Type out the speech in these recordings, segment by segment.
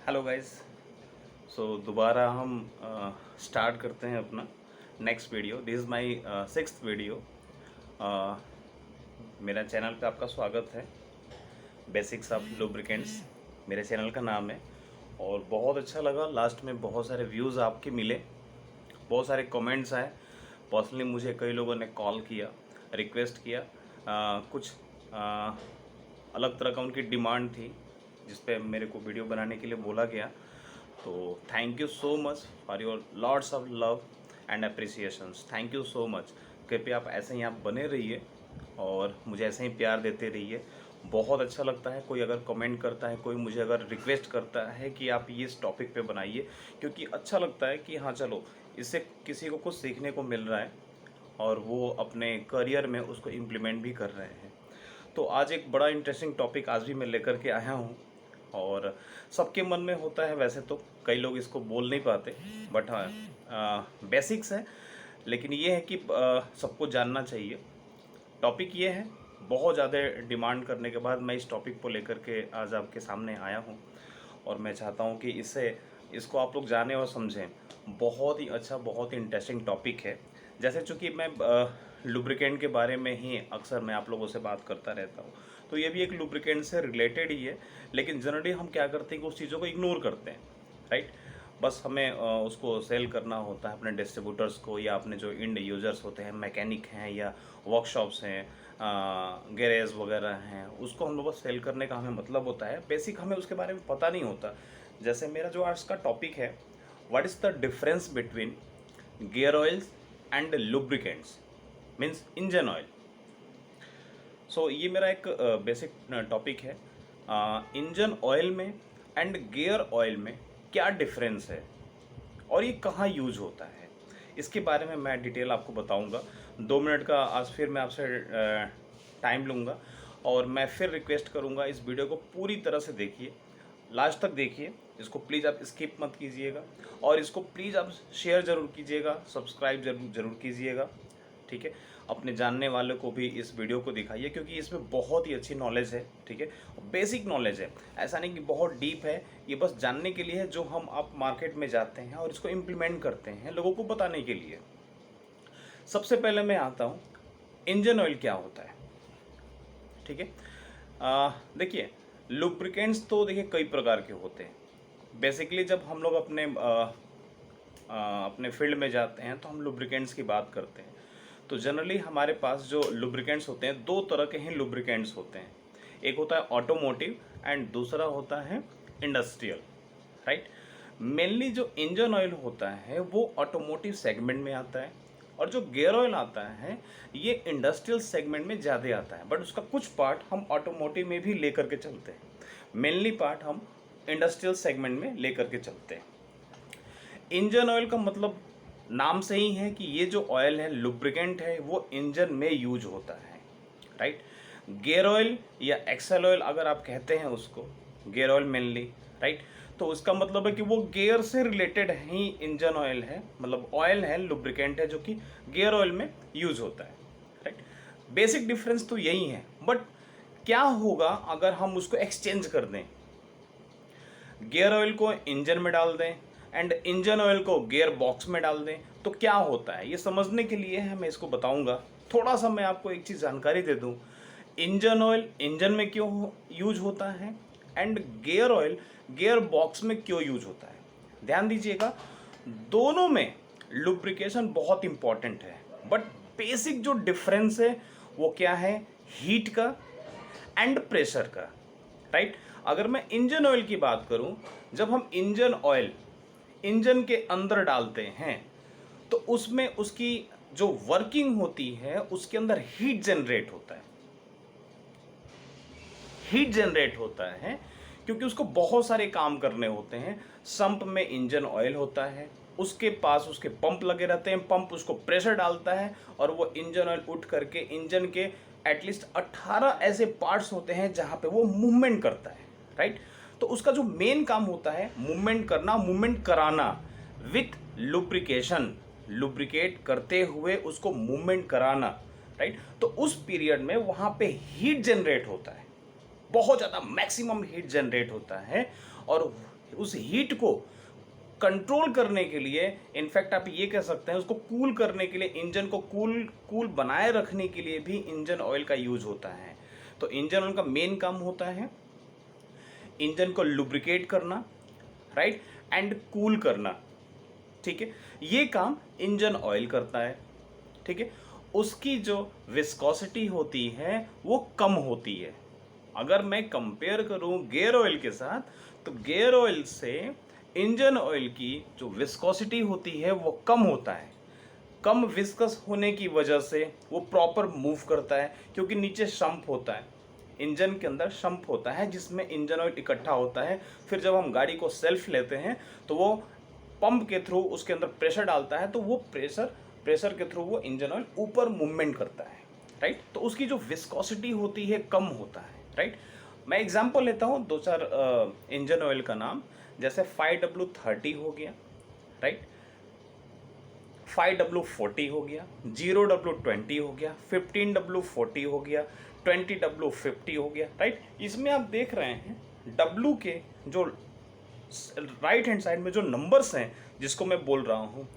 Hello guys. दोबारा हम start करते हैं अपना next video. This is my sixth video. मेरा चैनल पे आपका स्वागत है। बेसिक्स ऑफ लुब्रिकेंट्स मेरे चैनल का नाम है और बहुत अच्छा लगा। लास्ट में बहुत सारे व्यूज़ आपके मिले, बहुत सारे कमेंट्स आए। पर्सनली मुझे कई लोगों ने कॉल किया, रिक्वेस्ट किया। कुछ अलग तरह का उनकी डिमांड थी जिस पे मेरे को वीडियो बनाने के लिए बोला गया। तो thank you so much for your lots of love and appreciations. Thank you so much. कृपया आप ऐसे ही आप बने रहिए और मुझे ऐसे ही प्यार देते रहिए। बहुत अच्छा लगता है कोई अगर कमेंट करता है, कोई मुझे अगर रिक्वेस्ट करता है कि आप ये इस टॉपिक पे बनाइए, क्योंकि अच्छा लगता है कि हाँ चलो इससे किसी को कुछ सीखने को मिल रहा है और वो अपने करियर में उसको इम्प्लीमेंट भी कर रहे हैं। तो आज एक बड़ा इंटरेस्टिंग टॉपिक आज भी मैं लेकर के आया हूँ और सबके मन में होता है। वैसे तो कई लोग इसको बोल नहीं पाते, बट हाँ बेसिक्स है, लेकिन ये है कि सबको जानना चाहिए। टॉपिक ये है, बहुत ज़्यादा डिमांड करने के बाद मैं इस टॉपिक को लेकर के आज आपके सामने आया हूँ और मैं चाहता हूँ कि इसको आप लोग जाने और समझें। बहुत ही अच्छा, बहुत ही इंटरेस्टिंग टॉपिक है। जैसे चूँकि मैं लुब्रिकेंट के बारे में ही अक्सर मैं आप लोगों से बात करता रहता हूँ, तो ये भी एक लुब्रिकेंट से रिलेटेड ही है। लेकिन जनरली हम क्या करते हैं कि उस चीज़ों को इग्नोर करते हैं, राइट। बस हमें उसको सेल करना होता है अपने डिस्ट्रीब्यूटर्स को, या अपने जो इंड यूज़र्स होते हैं, मैकेनिक हैं या वर्कशॉप्स हैं, गैरेज वगैरह हैं, उसको हम लोग को सेल करने का हमें मतलब होता है। बेसिक हमें उसके बारे में पता नहीं होता। जैसे मेरा जो आज का टॉपिक है, what is the difference between gear oils and lubricants, means engine oil. So ये मेरा एक बेसिक टॉपिक है। इंजन ऑयल में एंड गियर ऑयल में क्या डिफरेंस है और ये कहाँ यूज होता है, इसके बारे में मैं डिटेल आपको बताऊंगा। 2 मिनट का आज फिर मैं आपसे टाइम लूँगा और मैं फिर रिक्वेस्ट करूँगा इस वीडियो को पूरी तरह से देखिए, लास्ट तक देखिए। इसको प्लीज़ आप स्किप मत कीजिएगा और इसको प्लीज़ आप शेयर ज़रूर कीजिएगा, सब्सक्राइब ज़रूर कीजिएगा, ठीक है। अपने जानने वालों को भी इस वीडियो को दिखाइए, क्योंकि इसमें बहुत ही अच्छी नॉलेज है, ठीक है। बेसिक नॉलेज है, ऐसा नहीं कि बहुत डीप है। ये बस जानने के लिए है, जो हम आप मार्केट में जाते हैं और इसको इम्प्लीमेंट करते हैं लोगों को बताने के लिए। सबसे पहले मैं आता हूँ इंजन ऑयल क्या होता है, ठीक है। देखिए, लुब्रिकेंट्स तो देखिए कई प्रकार के होते हैं। बेसिकली जब हम लोग अपने फील्ड में जाते हैं तो हम लुब्रिकेंट्स की बात करते हैं। तो जनरली हमारे पास जो लुब्रिकेंट्स होते हैं, 2 तरह के ही लुब्रिकेंट्स होते हैं। एक होता है ऑटोमोटिव एंड दूसरा होता है इंडस्ट्रियल, राइट। मेनली जो इंजन ऑयल होता है वो ऑटोमोटिव सेगमेंट में आता है और जो गियर ऑयल आता है ये इंडस्ट्रियल सेगमेंट में ज़्यादा आता है, बट उसका कुछ पार्ट हम ऑटोमोटिव में भी लेकर के चलते हैं। मेनली पार्ट हम इंडस्ट्रियल सेगमेंट में लेकर के चलते हैं। इंजन ऑयल का मतलब नाम से ही है कि ये जो ऑयल है, लुब्रिकेंट है, वो इंजन में यूज होता है, राइट। गियर ऑयल या एक्सेल ऑयल अगर आप कहते हैं उसको, गियर ऑयल मेनली, राइट, तो उसका मतलब है कि वो गियर से रिलेटेड ही इंजन ऑयल है, मतलब ऑयल है, लुब्रिकेंट है, जो कि गियर ऑयल में यूज होता है, राइट। बेसिक डिफरेंस तो यही है। बट क्या होगा अगर हम उसको एक्सचेंज कर दें, गियर ऑयल को इंजन में डाल दें एंड इंजन ऑयल को गियर बॉक्स में डाल दें, तो क्या होता है ये समझने के लिए है मैं इसको बताऊंगा। थोड़ा सा मैं आपको एक चीज़ जानकारी दे दूं, इंजन ऑयल इंजन में क्यों यूज होता है and gear oil gear box में क्यों यूज होता है। ध्यान दीजिएगा, दोनों में लुब्रिकेशन बहुत इंपॉर्टेंट है, बट बेसिक जो डिफरेंस है वो क्या है, हीट का एंड प्रेशर का, राइट। अगर मैं इंजन ऑयल की बात करूं, जब हम इंजन ऑयल इंजन के अंदर डालते हैं तो उसमें उसकी जो वर्किंग होती है उसके अंदर हीट जनरेट होता है। हीट जनरेट होता है क्योंकि उसको बहुत सारे काम करने होते हैं। संप में इंजन ऑयल होता है, उसके पास उसके पंप लगे रहते हैं, पंप उसको प्रेशर डालता है और वो इंजन ऑयल उठ करके इंजन के एटलीस्ट 18 ऐसे पार्ट्स होते हैं जहां पे वो मूवमेंट करता है, राइट। तो उसका जो मेन काम होता है मूवमेंट करना, मूवमेंट कराना विथ लुब्रिकेशन, लुब्रिकेट करते हुए उसको मूवमेंट कराना, राइट। तो उस पीरियड में वहां पे हीट जनरेट होता है, बहुत ज़्यादा मैक्सिमम हीट जनरेट होता है और उस हीट को कंट्रोल करने के लिए, इनफैक्ट आप ये कह सकते हैं उसको कूल करने के लिए, इंजन को कूल बनाए रखने के लिए भी इंजन ऑयल का यूज होता है। तो इंजन ऑयल का मेन काम होता है इंजन को लुब्रिकेट करना, राइट, एंड कूल करना, ठीक है। ये काम इंजन ऑयल करता है, ठीक है। उसकी जो विस्कोसिटी होती है वो कम होती है। अगर मैं कंपेयर करूं गियर ऑयल के साथ, तो गियर ऑयल से इंजन ऑयल की जो विस्कोसिटी होती है वो कम होता है। कम विस्कस होने की वजह से वो प्रॉपर मूव करता है, क्योंकि नीचे शंप होता है, इंजन के अंदर शंप होता है जिसमें इंजन ऑयल इकट्ठा होता है। फिर जब हम गाड़ी को सेल्फ लेते हैं तो वो पंप के थ्रू उसके अंदर प्रेशर डालता है, तो वो प्रेशर के थ्रू वो इंजन ऑयल ऊपर मूवमेंट करता है, राइट। तो उसकी जो विस्कोसिटी होती है कम होता है, राइट। मैं एग्जांपल लेता हूँ 2-4 इंजन ऑयल का नाम, जैसे 5W30 हो गया, राइट, 5W40 हो गया, 0W20 हो गया, 15W40 हो गया, 20W50 हो गया, राइट। इसमें आप देख रहे हैं W के जो राइट हैंड साइड में जो नंबर्स हैं जिसको मैं बोल रहा हूँ,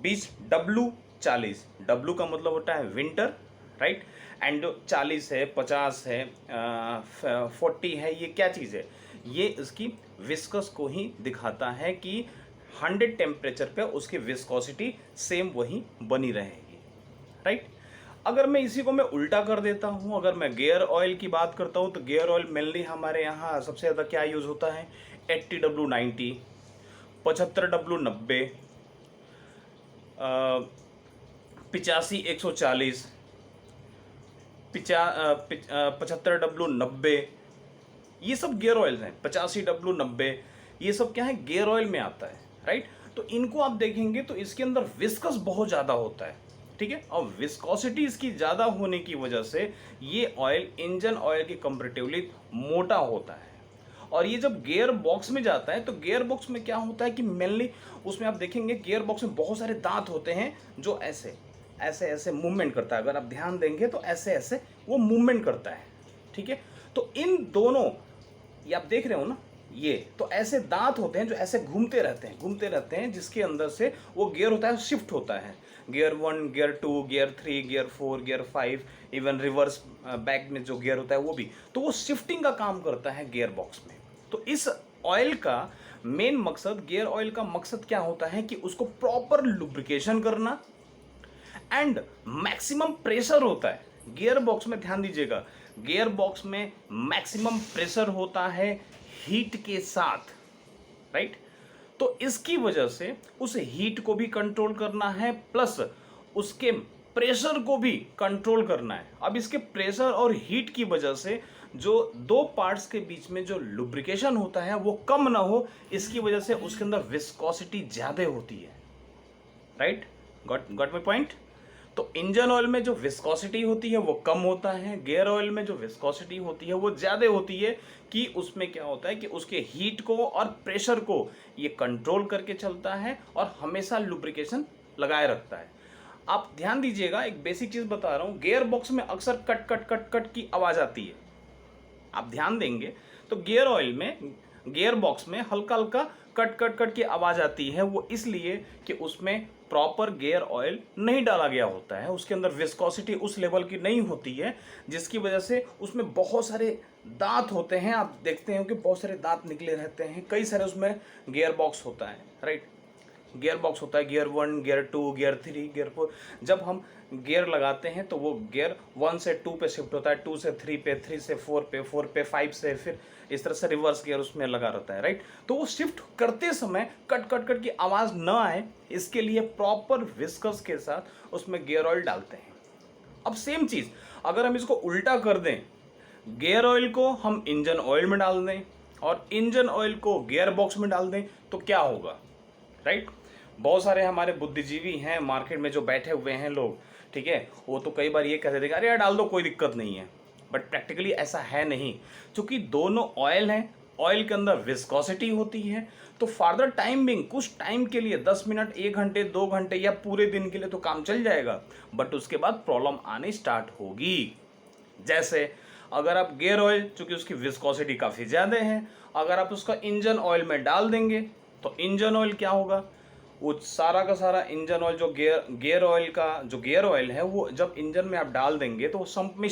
बीच W40, W का मतलब होता है विंटर, राइट, एंड जो 40 है, 50 है, 40 है, ये क्या चीज़ है? ये इसकी विस्कस को ही दिखाता है कि 100 टेम्परेचर पे उसकी विस्कोसिटी सेम वही बनी रहेगी, राइट। अगर मैं इसी को मैं उल्टा कर देता हूँ, अगर मैं गियर ऑयल की बात करता हूँ, तो गियर ऑयल मेनली हमारे यहाँ सबसे ज़्यादा क्या यूज़ होता है? 80W90, 75W90, 85-140, 75W90, ये सब गियर ऑयल्स हैं। 85W90, ये सब क्या है? गियर ऑयल में आता है, राइट। तो इनको आप देखेंगे तो इसके अंदर विस्कस बहुत ज़्यादा होता है, ठीक है। और विस्कोसिटी इसकी ज़्यादा होने की वजह से ये ऑयल इंजन ऑयल के कंपैरेटिवली मोटा होता है। और ये जब गियर बॉक्स में जाता है, तो गियर बॉक्स में क्या होता है कि मेनली उसमें आप देखेंगे गियर बॉक्स में बहुत सारे दांत होते हैं जो ऐसे ऐसे ऐसे मूवमेंट करता है। अगर आप ध्यान देंगे तो ऐसे ऐसे वो मूवमेंट करता है, ठीक है। तो इन दोनों, ये आप देख रहे हो ना, ये तो ऐसे दांत होते हैं जो ऐसे घूमते रहते हैं, जिसके अंदर से वो गियर होता है, शिफ्ट होता है। Gear 1, gear 2, gear 3, gear 4, gear 5, even reverse back में जो गियर होता है वो भी, तो वो शिफ्टिंग का काम करता है गियर बॉक्स में। तो इस ऑयल का मेन मकसद, गियर ऑयल का मकसद क्या होता है कि उसको प्रॉपर लुब्रिकेशन करना एंड मैक्सिमम प्रेशर होता है गियर बॉक्स में। ध्यान दीजिएगा, गियर बॉक्स में मैक्सिमम प्रेशर होता है हीट के साथ, राइट। तो इसकी वजह से उस हीट को भी कंट्रोल करना है, प्लस उसके प्रेशर को भी कंट्रोल करना है। अब इसके प्रेशर और हीट की वजह से जो दो पार्ट्स के बीच में जो लुब्रिकेशन होता है वो कम ना हो, इसकी वजह से उसके अंदर विस्कोसिटी ज़्यादा होती है, राइट। Got my point. तो इंजन ऑयल में जो विस्कोसिटी होती है वो कम होता है, गियर ऑयल में जो विस्कोसिटी होती है वो ज़्यादा होती है, कि उसमें क्या होता है कि उसके हीट को और प्रेशर को ये कंट्रोल करके चलता है और हमेशा लुब्रिकेशन लगाए रखता है। आप ध्यान दीजिएगा, एक बेसिक चीज़ बता रहा हूँ, गियर बॉक्स में अक्सर कट कट कट कट की आवाज़ आती है। आप ध्यान देंगे तो गियर ऑयल में, गियर बॉक्स में हल्का हल्का कट कट कट की आवाज़ आती है। वो इसलिए कि उसमें प्रॉपर गियर ऑयल नहीं डाला गया होता है, उसके अंदर विस्कोसिटी उस लेवल की नहीं होती है, जिसकी वजह से उसमें बहुत सारे दांत होते हैं। आप देखते हैं कि बहुत सारे दांत निकले रहते हैं, कई सारे उसमें गियर बॉक्स होता है, राइट। गियर बॉक्स होता है, गियर 1, गियर 2, गियर 3, गियर 4। जब हम गियर लगाते हैं तो वो गियर 1 से 2 पे शिफ्ट होता है, 2 से 3 पे, 3 से 4 पे, 4 पे 5 से, फिर इस तरह से रिवर्स गियर उसमें लगा रहता है, राइट। तो वो शिफ्ट करते समय कट कट कट की आवाज़ ना आए, इसके लिए प्रॉपर विस्कस के साथ उसमें गियर ऑयल डालते हैं। अब सेम चीज़ अगर हम इसको उल्टा कर दें, गियर ऑयल को हम इंजन ऑयल में डाल दें और इंजन ऑयल को गियर बॉक्स में डाल दें, तो क्या होगा, राइट। बहुत सारे हमारे बुद्धिजीवी हैं मार्केट में जो बैठे हुए हैं लोग, ठीक है, वो तो कई बार ये कह देते हैं अरे यार डाल दो, कोई दिक्कत नहीं है। बट प्रैक्टिकली ऐसा है नहीं, क्योंकि दोनों ऑयल हैं, ऑयल के अंदर विस्कोसिटी होती है। तो फार्दर टाइम बिंग, कुछ टाइम के लिए 10 मिनट, 1 घंटे, 2 घंटे या पूरे दिन के लिए तो काम चल जाएगा, बट उसके बाद प्रॉब्लम आनी स्टार्ट होगी। जैसे अगर आप गियर ऑयल, चूँकि उसकी विस्कोसिटी काफ़ी ज़्यादा है अगर आप उसका इंजन ऑयल में डाल देंगे तो इंजन ऑयल क्या होगा, वो सारा का सारा इंजन ऑयल जो गियर ऑयल का जो गियर ऑयल है वो जब इंजन में आप डाल देंगे तो सम्प में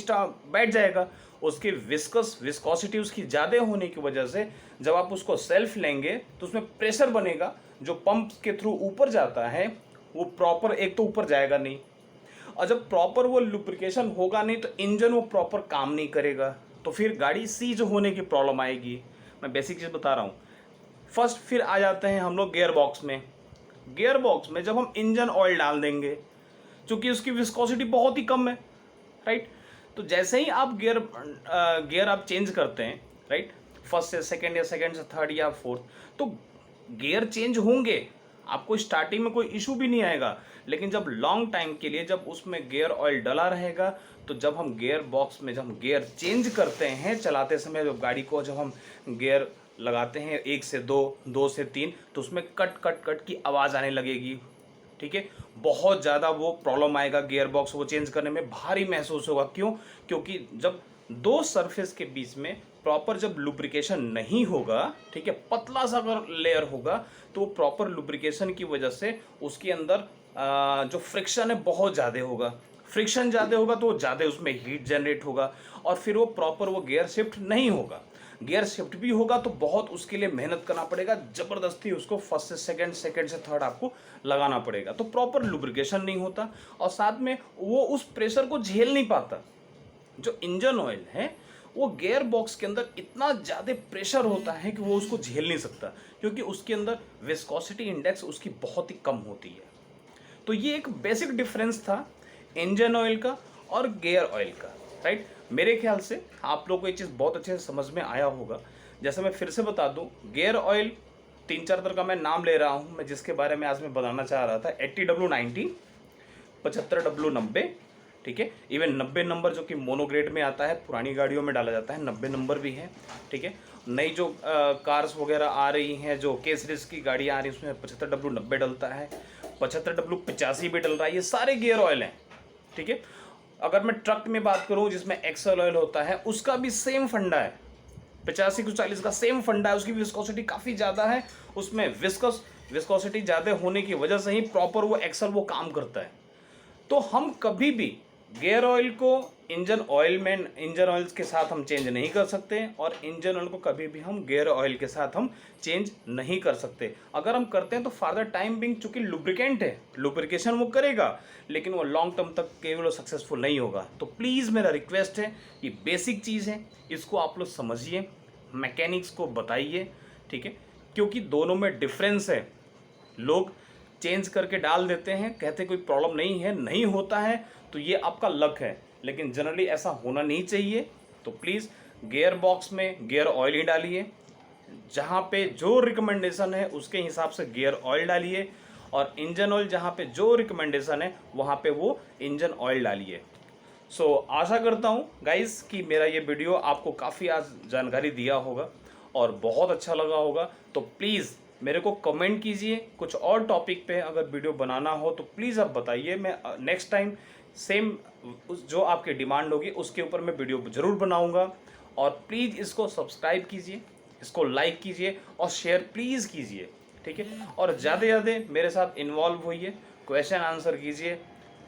बैठ जाएगा। उसकी विस्कोसिटी उसकी ज़्यादा होने की वजह से जब आप उसको सेल्फ लेंगे तो उसमें प्रेशर बनेगा जो पंप के थ्रू ऊपर जाता है, वो प्रॉपर एक तो ऊपर जाएगा नहीं, और जब प्रॉपर वो लुब्रिकेशन होगा नहीं तो इंजन वो प्रॉपर काम नहीं करेगा, तो फिर गाड़ी सीज होने की प्रॉब्लम आएगी। मैं बेसिक चीज़ बता रहा हूँ। फर्स्ट फिर आ जाते हैं हम लोग गियर बॉक्स में। गियर बॉक्स में जब हम इंजन ऑयल डाल देंगे, क्योंकि उसकी विस्कोसिटी बहुत ही कम है, राइट, तो जैसे ही आप गियर आप चेंज करते हैं, राइट, फर्स्ट से सेकंड या सेकंड से थर्ड या फोर्थ, तो गियर चेंज होंगे, आपको स्टार्टिंग में कोई इशू भी नहीं आएगा, लेकिन जब लॉन्ग टाइम के लिए जब उसमें गियर ऑयल डला रहेगा तो जब हम गियर बॉक्स में जब हम गियर चेंज करते हैं चलाते समय, जब गाड़ी को जब हम गियर लगाते हैं 1 से 2, 2 से 3, तो उसमें कट कट कट की आवाज़ आने लगेगी, ठीक है, बहुत ज़्यादा वो प्रॉब्लम आएगा, गियर बॉक्स वो चेंज करने में भारी महसूस होगा। क्यों? क्योंकि जब दो सरफेस के बीच में प्रॉपर जब लुब्रिकेशन नहीं होगा, ठीक है, पतला सा अगर लेयर होगा तो वो प्रॉपर लुब्रिकेशन की वजह से उसके अंदर जो फ्रिक्शन है बहुत ज़्यादा होगा। फ्रिक्शन ज़्यादा होगा तो ज़्यादा उसमें हीट जनरेट होगा और फिर वो प्रॉपर वो गियर शिफ्ट नहीं होगा। गियर शिफ्ट भी होगा तो बहुत उसके लिए मेहनत करना पड़ेगा, ज़बरदस्ती उसको फर्स्ट से सेकंड, सेकंड से थर्ड आपको लगाना पड़ेगा, तो प्रॉपर लुब्रिकेशन नहीं होता और साथ में वो उस प्रेशर को झेल नहीं पाता। जो इंजन ऑयल है वो गियर बॉक्स के अंदर इतना ज़्यादा प्रेशर होता है कि वो उसको झेल नहीं सकता, क्योंकि उसके अंदर विस्कोसिटी इंडेक्स उसकी बहुत ही कम होती है। तो ये एक बेसिक डिफरेंस था इंजन ऑयल का और गियर ऑयल का, राइट। मेरे ख्याल से आप लोग को ये चीज़ बहुत अच्छे से समझ में आया होगा। जैसे मैं फिर से बता दूं, गियर ऑयल 3-4 तरह का मैं नाम ले रहा हूं, मैं जिसके बारे में आज मैं बताना चाह रहा था। 80W90, 75W90, ठीक है, इवन 90 नंबर जो कि मोनोग्रेड में आता है, पुरानी गाड़ियों में डाला जाता है, 90 नंबर भी है, ठीक है। नई जो कार्स वगैरह आ रही हैं, जो के सीरीज की गाड़ियाँ आ रही हैं, उसमें 75W90 डलता है, 75W85 भी डल रहा है। ये सारे गियर ऑयल हैं, ठीक है। अगर मैं ट्रक में बात करूं जिसमें एक्सल ऑयल होता है, उसका भी सेम फंडा है, 85 को 40 का सेम फंडा है। उसकी विस्कोसिटी काफ़ी ज़्यादा है, उसमें विस्कोसिटी ज़्यादा होने की वजह से ही प्रॉपर वो एक्सल वो काम करता है। तो हम कभी भी गियर ऑयल को इंजन ऑयल के साथ हम चेंज नहीं कर सकते और इंजन ऑयल को कभी भी हम गियर ऑयल के साथ हम चेंज नहीं कर सकते। अगर हम करते हैं तो फार्दर टाइम बिंग, चूंकि लुब्रिकेंट है, लुब्रिकेशन वो करेगा, लेकिन वो लॉन्ग टर्म तक केवल सक्सेसफुल नहीं होगा। तो प्लीज़ मेरा रिक्वेस्ट है, ये बेसिक चीज़ है, इसको आप लोग समझिए, मैकेनिक्स को बताइए, ठीक है, क्योंकि दोनों में डिफरेंस है। लोग चेंज करके डाल देते हैं, कहते कोई प्रॉब्लम नहीं है, नहीं होता है तो ये आपका लक है, लेकिन जनरली ऐसा होना नहीं चाहिए। तो प्लीज़ गियर बॉक्स में गियर ऑयल ही डालिए, जहाँ पे जो रिकमेंडेशन है उसके हिसाब से गियर ऑयल डालिए, और इंजन ऑयल जहाँ पे जो रिकमेंडेशन है वहाँ पे वो इंजन ऑयल डालिए। सो आशा करता हूँ गाइस कि मेरा ये वीडियो आपको काफ़ी आज जानकारी दिया होगा और बहुत अच्छा लगा होगा। तो प्लीज़ मेरे को कमेंट कीजिए, कुछ और टॉपिक पे अगर वीडियो बनाना हो तो प्लीज़ आप बताइए, मैं नेक्स्ट टाइम सेम जो आपकी डिमांड होगी उसके ऊपर मैं वीडियो ज़रूर बनाऊंगा। और प्लीज़ इसको सब्सक्राइब कीजिए, इसको लाइक कीजिए और शेयर प्लीज़ कीजिए, ठीक है। और ज़्यादा से ज़्यादा मेरे साथ इन्वॉल्व होइए, क्वेश्चन आंसर कीजिए,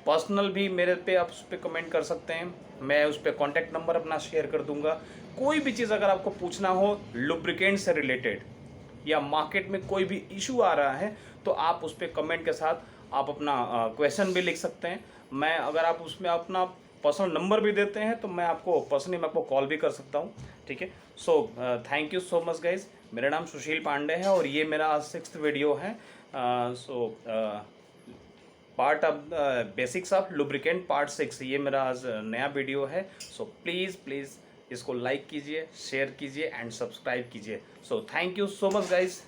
पर्सनल भी मेरे पे आप उस पर कमेंट कर सकते हैं, मैं उस पर कॉन्टैक्ट नंबर अपना शेयर कर दूंगा। कोई भी चीज़ अगर आपको पूछना हो लुब्रिकेंट से रिलेटेड या मार्केट में कोई भी इशू आ रहा है तो आप उस पर कमेंट के साथ आप अपना क्वेश्चन भी लिख सकते हैं। मैं अगर आप उसमें अपना पर्सनल नंबर भी देते हैं तो मैं आपको पर्सनली मैं आपको कॉल भी कर सकता हूँ, ठीक है। So thank you so much guys. मेरा नाम सुशील पांडे है और ये मेरा 6th वीडियो है। So part of basics of lubricant part 6, ये मेरा आज नया वीडियो है। सो प्लीज़ इसको लाइक कीजिए, शेयर कीजिए एंड सब्सक्राइब कीजिए। So thank you so much guys.